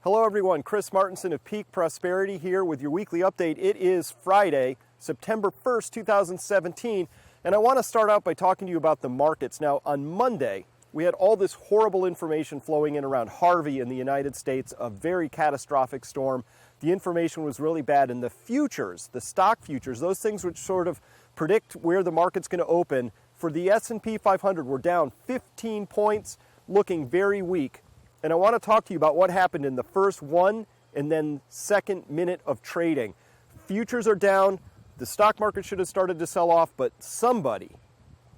Hello everyone, Chris Martinson of Peak Prosperity here with your weekly update. It is Friday, September 1st, 2017, and I want to start out by talking to you about the markets. Now, on Monday, we had all this horrible information flowing in around Harvey in the United States, a very catastrophic storm. The information was really bad, and the futures, the stock futures, those things which sort of predict where the market's going to open, for the S&P 500 were down 15 points, looking very weak. And I want to talk to you about what happened in the first one and then second minute of trading. Futures are down. The stock market should have started to sell off, but somebody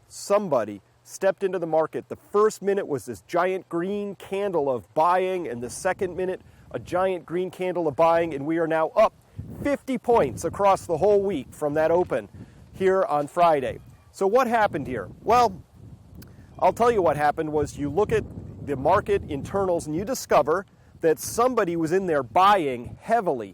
stepped into the market. The first minute was this giant green candle of buying, and the second minute, a giant green candle of buying, and we are now up 50 points across the whole week from that open here on Friday. So what happened here? Well, I'll tell you what happened was you look at the market internals and you discover that somebody was in there buying heavily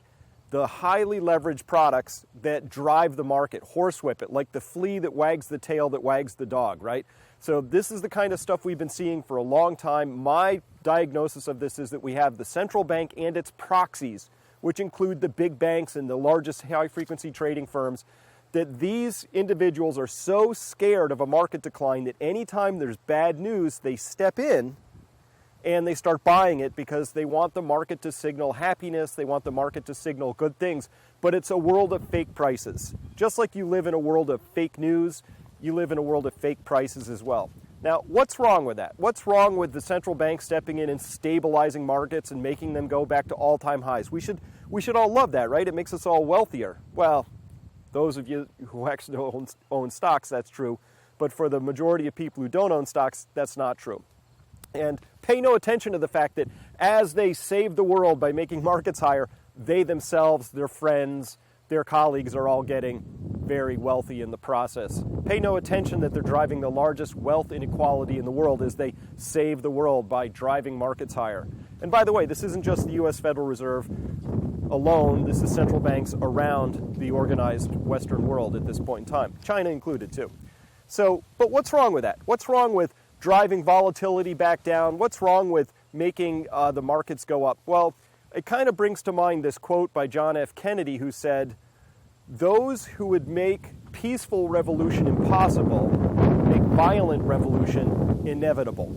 the highly leveraged products that drive the market, horsewhip it, like the flea that wags the tail that wags the dog, right? So this is the kind of stuff we've been seeing for a long time. My diagnosis of this is that we have the central bank and its proxies, which include the big banks and the largest high-frequency trading firms, that these individuals are so scared of a market decline that anytime there's bad news, they step in and they start buying it because they want the market to signal happiness, they want the market to signal good things, but it's a world of fake prices. Just like you live in a world of fake news, you live in a world of fake prices as well. Now, what's wrong with that? What's wrong with the central bank stepping in and stabilizing markets and making them go back to all-time highs? We should all love that, right? It makes us all wealthier. Well, those of you who actually own stocks, that's true. But for the majority of people who don't own stocks, that's not true. And pay no attention to the fact that as they save the world by making markets higher, they themselves, their friends, their colleagues are all getting very wealthy in the process. Pay no attention that they're driving the largest wealth inequality in the world as they save the world by driving markets higher. And by the way, this isn't just the U.S. Federal Reserve alone. This is central banks around the organized Western world at this point in time, China included too. So, but what's wrong with that? What's wrong with driving volatility back down? What's wrong with making the markets go up? Well, it kind of brings to mind this quote by John F. Kennedy, who said, "Those who would make peaceful revolution impossible make violent revolution inevitable."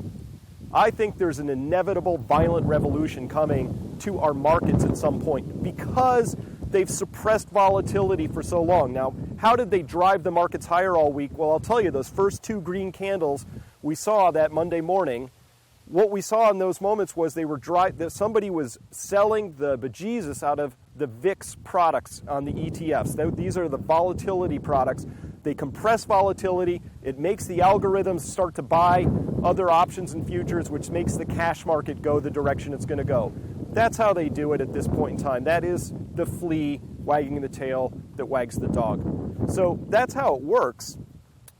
I think there's an inevitable violent revolution coming to our markets at some point because they've suppressed volatility for so long. Now, how did they drive the markets higher all week? Well, I'll tell you, those first two green candles we saw that Monday morning, what we saw in those moments was somebody was selling the bejesus out of the VIX products on the ETFs. These are the volatility products. They compress volatility. It makes the algorithms start to buy other options and futures, which makes the cash market go the direction it's going to go. That's how they do it at this point in time. That is the flea wagging the tail that wags the dog. So that's how it works.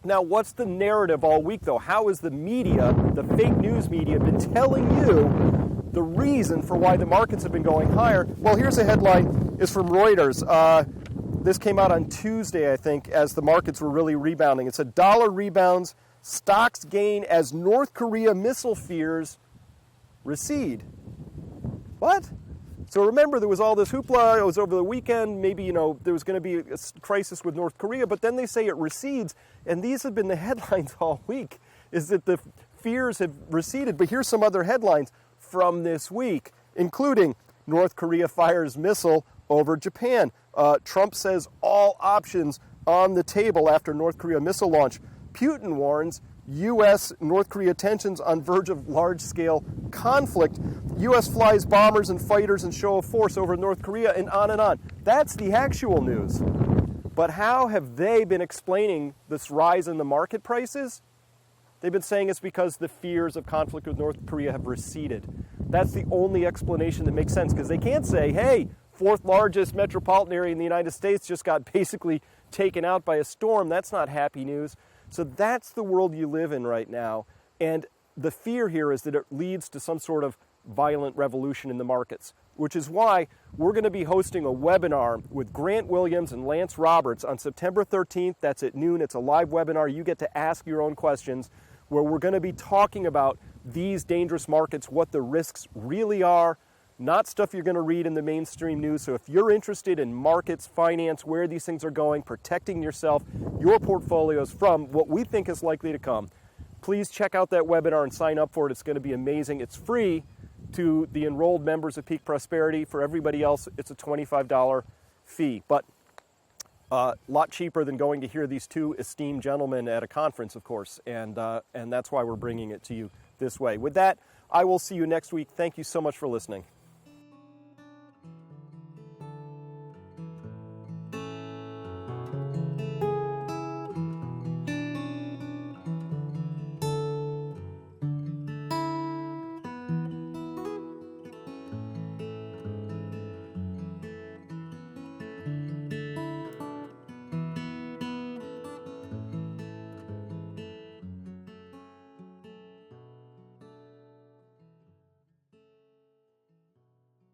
Now, what's the narrative all week, though? How has the media, the fake news media, been telling you the reason for why the markets have been going higher? Well, here's a headline. It's from Reuters. This came out on Tuesday, I think, as the markets were really rebounding. It said, "Dollar rebounds, stocks gain as North Korea missile fears recede." What? So remember, there was all this hoopla. It was over the weekend. Maybe, there was going to be a crisis with North Korea, but then they say it recedes. And these have been the headlines all week, is that the fears have receded. But here's some other headlines from this week, including North Korea fires missile over Japan. Trump says all options on the table after North Korea missile launch. Putin warns U.S.-North Korea tensions on verge of large-scale conflict. U.S. flies bombers and fighters in show of force over North Korea, and on and on. That's the actual news. But how have they been explaining this rise in the market prices? They've been saying it's because the fears of conflict with North Korea have receded. That's the only explanation that makes sense, because they can't say, hey, fourth largest metropolitan area in the United States just got basically taken out by a storm. That's not happy news. So that's the world you live in right now. And the fear here is that it leads to some sort of violent revolution in the markets, which is why we're going to be hosting a webinar with Grant Williams and Lance Roberts on September 13th. That's at noon. It's a live webinar. You get to ask your own questions, where we're going to be talking about these dangerous markets, what the risks really are, not stuff you're going to read in the mainstream news. So if you're interested in markets, finance, where these things are going, protecting yourself, your portfolios from what we think is likely to come, please check out that webinar and sign up for it. It's going to be amazing. It's free to the enrolled members of Peak Prosperity. For everybody else, it's a $25 fee. But a lot cheaper than going to hear these two esteemed gentlemen at a conference, of course. And that's why we're bringing it to you this way. With that, I will see you next week. Thank you so much for listening.